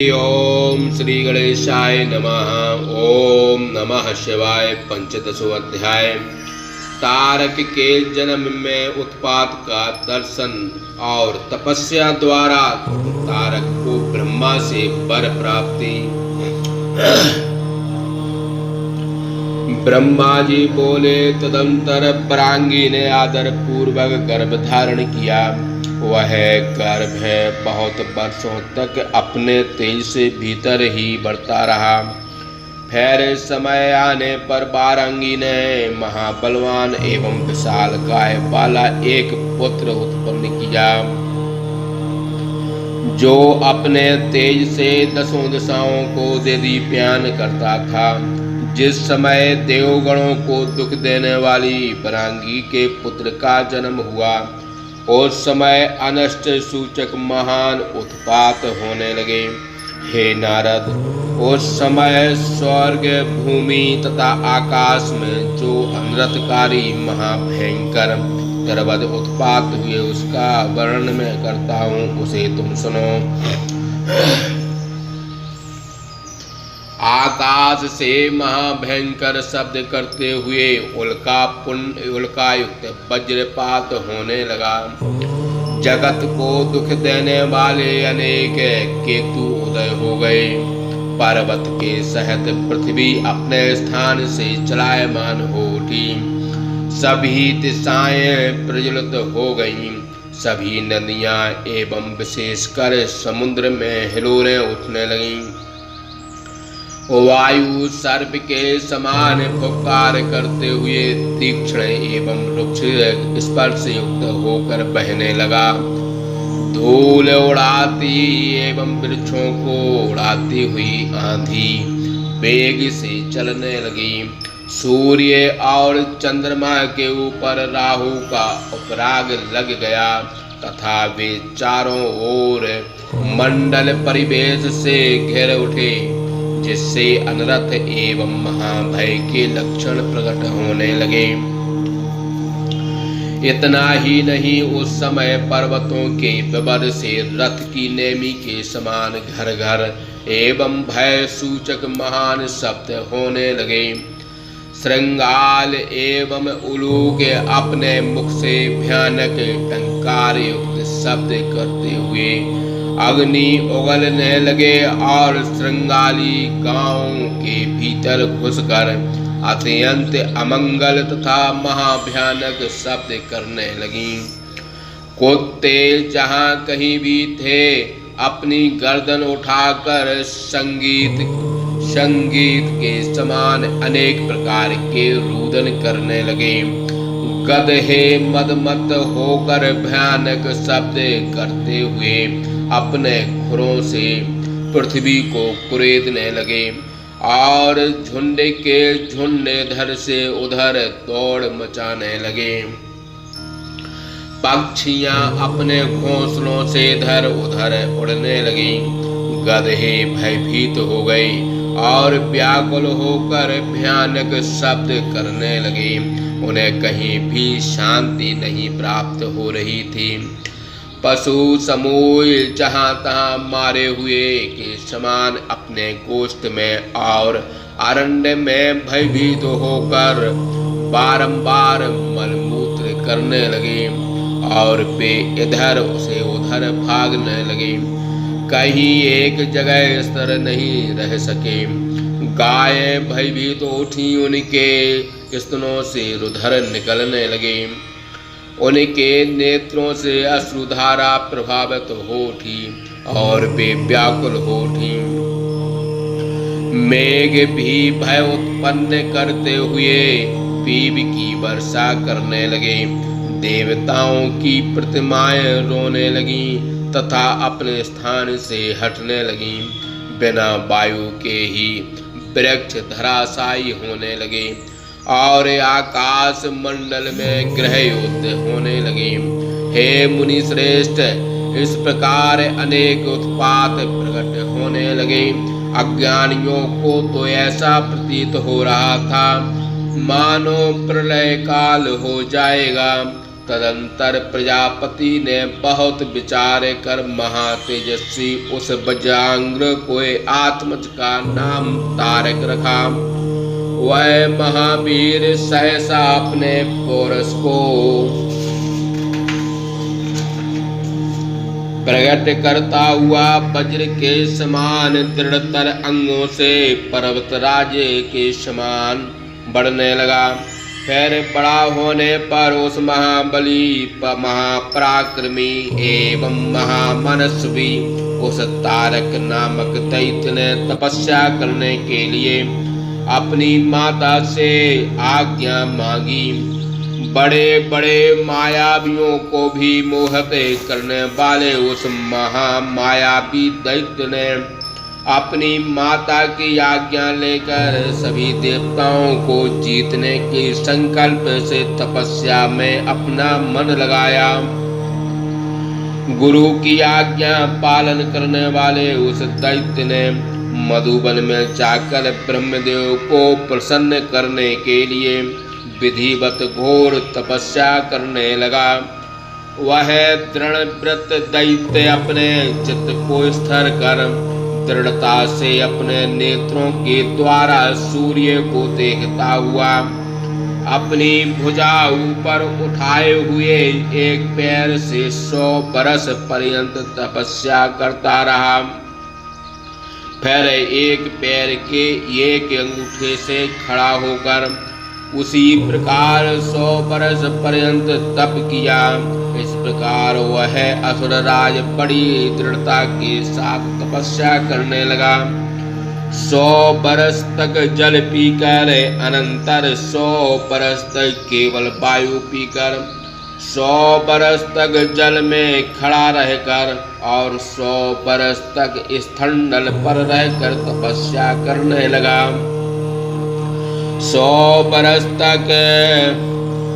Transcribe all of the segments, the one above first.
ओम श्री गणेशाय नमः। ओम नमः शिवाय। पंचदशो अध्याय। तारक के जन्म में उत्पात का दर्शन और तपस्या द्वारा तारक को ब्रह्मा से वर प्राप्ति। ब्रह्मा जी बोले, तदंतर बरांगी ने आदर पूर्वक गर्भ धारण किया। वह गर्भ बहुत वर्षों तक अपने तेज से भीतर ही बढ़ता रहा। फिर समय आने पर बारंगी ने महाबलवान एवं विशाल काय वाला एक पुत्र उत्पन्न किया, जो अपने तेज से दसों दिशाओं को दीप्यान करता था। जिस समय देवगणों को दुख देने वाली बरांगी के पुत्र का जन्म हुआ, उस समय अनष्ट सूचक महान उत्पात होने लगे। हे नारद, उस समय स्वर्ग, भूमि तथा आकाश में जो अनर्थकारी महाभयंकर गर्भवद उत्पात हुए, उसका वर्णन मैं करता हूँ, उसे तुम सुनो। आकाश से महाभयंकर शब्द करते हुए उल्कायुक्त वज्रपात होने लगा। जगत को दुख देने वाले अनेक केतु उदय हो गए। पर्वत के सहित पृथ्वी अपने स्थान से चलायमान हो उठी। सभी दिशाएं प्रज्वलित हो गईं। सभी नदियां एवं विशेषकर समुद्र में हिलोरें उठने लगीं। वायु सर्प के समान फुफकार करते हुए तीक्ष्ण एवं रुक्ष स्पर्श युक्त होकर बहने लगा। धूल उड़ाती एवं वृक्षों को उड़ाती हुई आंधी वेग से चलने लगी। सूर्य और चंद्रमा के ऊपर राहु का उपराग लग गया तथा वे चारों ओर मंडल परिवेश से घिर उठे, जिससे अनर्थ एवं महाभय के लक्षण प्रकट होने लगे। इतना ही नहीं, उस समय पर्वतों के विवर से रथ की नेमी के समान घर घर एवं भय सूचक महान शब्द होने लगे। श्रृंगाल एवं उलूक अपने मुख से भयानक टंकार युक्त शब्द करते हुए अग्नि उगलने लगे और श्रृंगाली गांव के भीतर घुसकर अत्यंत अमंगल तथा महाभयानक शब्द करने लगी। कुत्ते जहां कहीं भी थे, अपनी गर्दन उठाकर संगीत के समान अनेक प्रकार के रुदन करने लगे। गधे मदमत होकर भयानक शब्द करते हुए अपने खुरों से पृथ्वी को कुरेदने लगे और झुंड के झुंड इधर से उधर दौड़ मचाने लगे। पक्षियां अपने घोंसलों से इधर उधर उड़ने लगी। गधे भयभीत हो गए और व्याकुल होकर भयानक शब्द करने लगे। उन्हें कहीं भी शांति नहीं प्राप्त हो रही थी। पशु समूह जहां तहां मारे हुए के समान अपने गोष्ठ में और अरण्य में भयभीत होकर बारंबार मलमूत्र करने लगे और वे इधर से उधर भागने लगे। कहीं एक जगह स्थिर नहीं रह सके। गायें भयभीत उठी, उनके स्तनों से रुधिर निकलने लगे। उनके नेत्रों से अश्रुधारा प्रभावित हो उठी और वे व्याकुल हो उठी। मेघ भी भय उत्पन्न करते हुए पीप की वर्षा करने लगे। देवताओं की प्रतिमाएं रोने लगीं तथा अपने स्थान से हटने लगीं। बिना वायु के ही वृक्ष धराशायी होने लगे और आकाश मंडल में ग्रह युद्ध होने लगे। हे मुनि श्रेष्ठ, इस प्रकार अनेक उत्पात प्रकट होने लगे। अज्ञानियों को तो ऐसा प्रतीत हो रहा था मानो प्रलय काल हो जाएगा। तदंतर प्रजापति ने बहुत विचार कर महातेजस्वी उस वज्रांग्र को आत्मज का नाम तारक रखा। वह महावीर सहसा अपने पोरस को प्रकट करता हुआ वज्र के समान दृढ़तर अंगों से पर्वतराज के समान बढ़ने लगा। फिर बड़ा होने पर उस महाबली महापराक्रमी एवं महामनस्वी उस तारक नामक दैत्य ने तपस्या करने के लिए अपनी माता से आज्ञा मांगी। बड़े बड़े मायावियों को भी मोहित करने वाले उस महामायावी दैत्य ने अपनी माता की आज्ञा लेकर सभी देवताओं को जीतने के संकल्प से तपस्या में अपना मन लगाया। गुरु की आज्ञा पालन करने वाले उस दैत्य ने मधुबन में जाकर ब्रह्मदेव को प्रसन्न करने के लिए विधिवत घोर तपस्या करने लगा। वह दृढ़ व्रत दैत्य अपने चित्त को स्थिर कर दृढ़ता से अपने नेत्रों के द्वारा सूर्य को देखता हुआ अपनी भुजा ऊपर उठाए हुए एक पैर से 100 बरस पर्यंत तपस्या करता रहा। फिर एक पैर के एक अंगूठे से खड़ा होकर उसी प्रकार 100 बरस पर्यंत तप किया। इस प्रकार वह असुरराज बड़ी दृढ़ता के साथ तपस्या करने लगा। 100 बरस तक जल पीकर अनंतर 100 बरस तक केवल वायु पीकर 100 बरस तक जल में खड़ा रहकर और 100 बरस तक स्थंडल पर रहकर तपस्या करने लगा। 100 बरस तक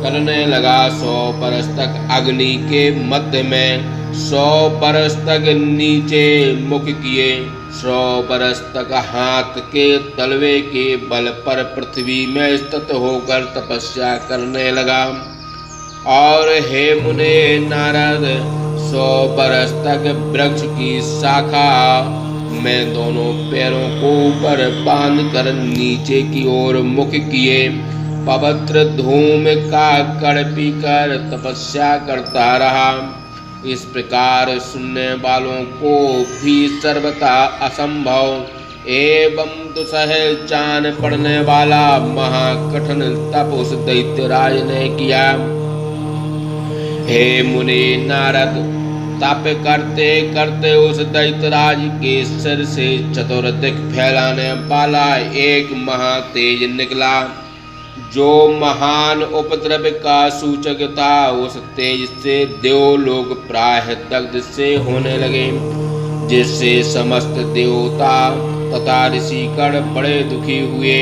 करने लगा। 100 बरस तक अग्नि के मध्य में, 100 बरस तक नीचे मुख किए, 100 बरस तक हाथ के तलवे के बल पर पृथ्वी में स्थित होकर तपस्या करने लगा। और हे मुने नारद, 100 बरस तक वृक्ष की शाखा में दोनों पैरों को ऊपर बांध कर नीचे की ओर मुख किए पवित्र धूम का कण पीकर तपस्या करता रहा। इस प्रकार सुनने वालों को भी सर्वथा असंभव एवं दुसह जान पड़ने वाला महाकठिन तप उस दैत्यराज ने किया। हे मुनि नारद, तप करते करते उस दैत्यराज के सिर से चतुर्दिक फैलाने वाला एक महातेज निकला, जो महान उपद्रव का सूचक था। उस तेज से देवलोक प्रायः दग्ध से होने लगे, जिससे समस्त देवता तथा ऋषिगण बड़े दुखी हुए।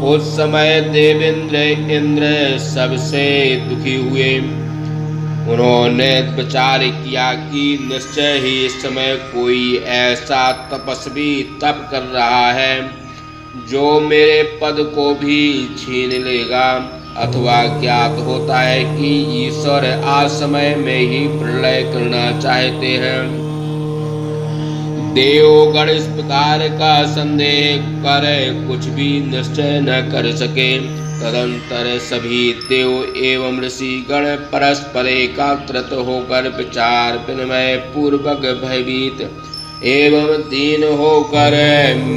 उस समय देवेंद्र इंद्र सबसे दुखी हुए। उन्होंने विचार किया कि निश्चय ही इस समय कोई ऐसा तपस्वी तप कर रहा है जो मेरे पद को भी छीन लेगा, अथवा ज्ञात होता है कि ईश्वर आज समय में ही प्रलय करना चाहते हैं। देवगण इस प्रकार का संदेह कर कुछ भी निश्चय न कर सके। तदंतर सभी देव एवं ऋषिगण परस्पर एकाग्रत होकर विचार विनिमय पूर्वक भयभीत एवं दीन होकर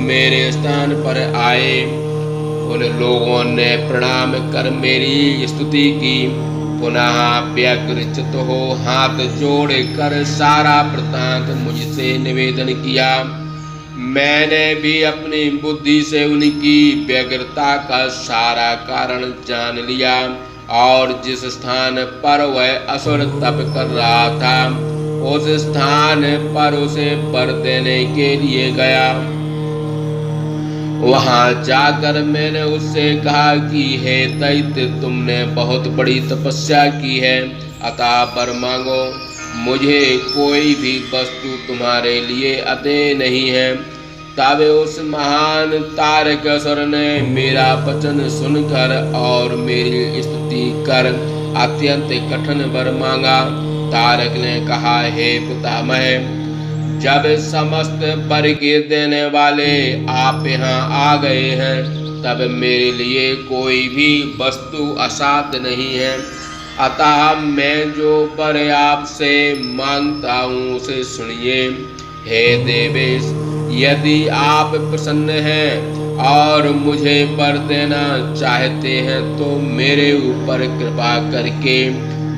मेरे स्थान पर आए। उन लोगों ने प्रणाम कर मेरी स्तुति की। पुनः व्यग्रचित हो हाथ जोड़ कर सारा वृत्तांत मुझसे निवेदन किया। मैंने भी अपनी बुद्धि से उनकी व्यग्रता का सारा कारण जान लिया और जिस स्थान पर वह असुर तप कर रहा था उस स्थान पर उसे वर देने के लिए गया। वहां जाकर मैंने उससे कहा कि हे दैत्य, तुमने बहुत बड़ी तपस्या की है, अतः वर मांगो। मुझे कोई भी वस्तु तुम्हारे लिए अदेय नहीं है। तब उस महान तारक असुर ने मेरा वचन सुनकर और मेरी स्तुति कर अत्यंत कठिन वर मांगा। तारक ने कहा, हे पितामह, जब समस्त वर के देने वाले आप यहाँ आ गए हैं, तब मेरे लिए कोई भी वस्तु असाध्य नहीं है। अतः मैं जो वर आपसे मांगता हूँ उसे सुनिए। हे देवेश, यदि आप प्रसन्न हैं और मुझे वर देना चाहते हैं तो मेरे ऊपर कृपा करके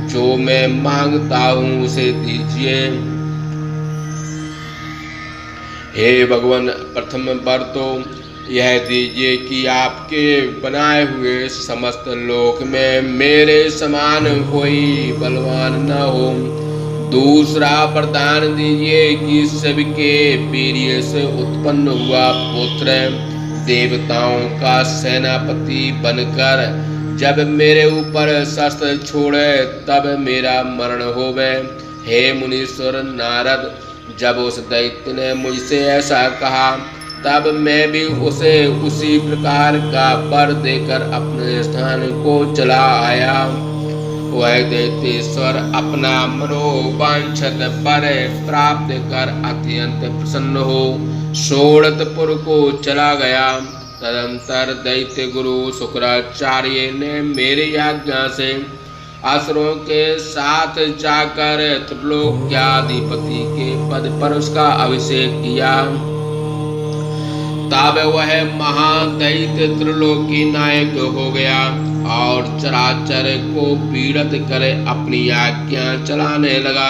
जो मैं मांगता हूँ उसे दीजिए। हे भगवान, प्रथम वर तो यह दीजिए कि आपके बनाए हुए समस्त लोक में मेरे समान कोई बलवान न हो। दूसरा वरदान दीजिए कि सबके वीर्य से उत्पन्न हुआ पुत्र देवताओं का सेनापति बनकर जब मेरे ऊपर शस्त्र छोड़े तब मेरा मरण होवे। हे मुनीश्वर नारद, जब उस दैत्य ने मुझसे ऐसा कहा तब मैं भी उसे उसी प्रकार का वर देकर अपने स्थान को चला आया। वह दैत्येश्वर अपना मनोवांछित वर प्राप्त कर अत्यंत प्रसन्न हो शोणितपुर को चला गया। तदंतर दैत्य गुरु शुक्राचार्य ने मेरी आज्ञा से असुरों के साथ जाकर त्रिलोक्याधिपति के पद पर उसका अभिषेक किया। तब वह महादैत्य त्रिलोकी नायक हो गया और चराचर को पीड़ित कर अपनी आज्ञा चलाने लगा।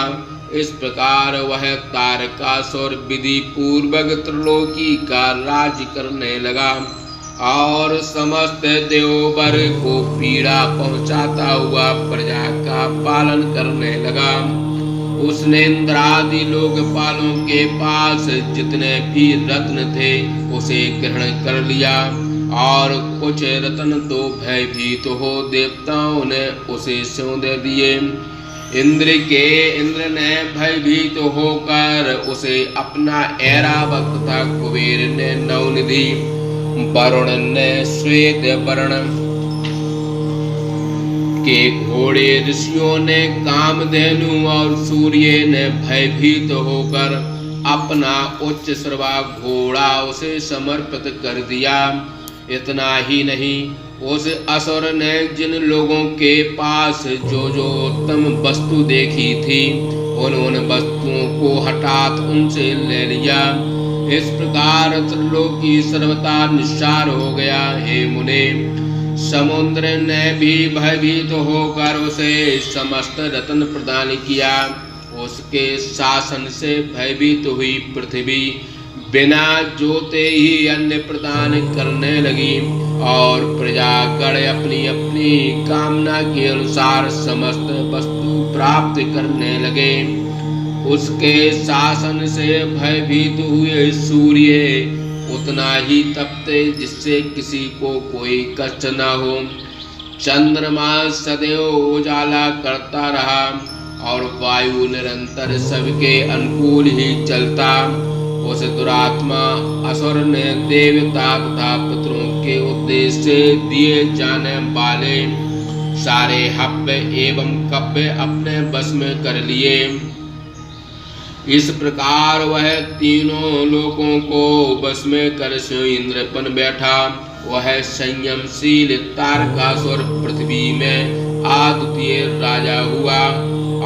इस प्रकार वह तारकासुर विधि पूर्वक त्रिलोकी का राज करने लगा और समस्त देववर को पीड़ा पहुंचाता हुआ प्रजा का पालन करने लगा। उसने इंद्रादि लोकपालों के पास जितने भी रत्न थे उसे ग्रहण कर लिया और कुछ रत्न तो भयभीत हो देवताओं ने उसे स्यों दे दिए। इंद्र ने भयभीत होकर उसे अपना ऐरावत तथा कुबेर ने नवनिधि, वरुण ने श्वेत वर्ण के घोड़े, ऋषियों ने कामधेनु और सूर्य ने भयभीत होकर अपना उच्च श्रवा घोड़ा उसे समर्पित कर दिया। इतना ही नहीं, उस असुर ने जिन लोगों के पास जो जो उत्तम वस्तु देखी थी उन वस्तुओं को हठात उनसे ले लिया। इस प्रकार त्रिलोकी सर्वथा निस्सार हो गया। हे मुने, समुद्र ने भी भयभीत होकर उसे समस्त रत्न प्रदान किया। उसके शासन से भयभीत हुई पृथ्वी बिना जोते ही अन्न प्रदान करने लगी और प्रजागण अपनी अपनी कामना के अनुसार समस्त वस्तु प्राप्त करने लगे। उसके शासन से भयभीत हुए सूर्य उतना ही तपते जिससे किसी को कोई कष्ट न हो। चंद्रमा सदैव उजाला करता रहा और वायु निरंतर सबके अनुकूल ही चलता। उस दुरात्मा असुर ने देवता तथा पितरों के उद्देश्य से दिए जाने वाले सारे हव्य एवं कव्य अपने बस में कर लिए। इस प्रकार वह तीनों लोकों को बस में कर इंद्रपन बैठा। वह संयमशील तारकासुर पृथ्वी में अद्वितीय राजा हुआ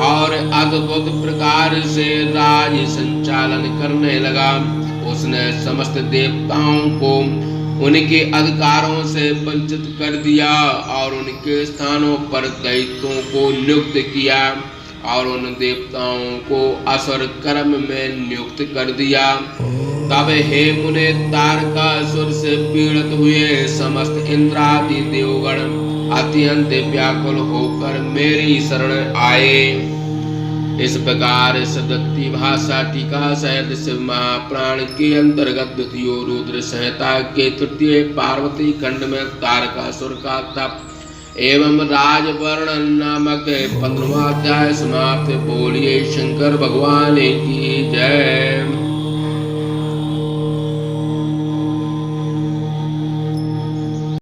और अद्भुत प्रकार से राज संचालन करने लगा। उसने समस्त देवताओं को उनके अधिकारों से वंचित कर दिया और उनके स्थानों पर दैत्यों को नियुक्त किया और उन देवताओं को असुर कर्म में नियुक्त कर दिया। तब हे मुने, तारकासुर से पीड़ित हुए समस्त इंद्रादि देवगण अत्यंत व्याकुल होकर मेरी शरण आए। इस प्रकार सदत्ती भाषा टीका सहित शिव महाप्राण के अंतर्गत द्वितीय रुद्र संहिता के तृतीय पार्वती खंड में तारकासुर का तप एवं राजवर्णन नामक 15वां अध्याय समाप्त। बोलिए शंकर भगवान की जय।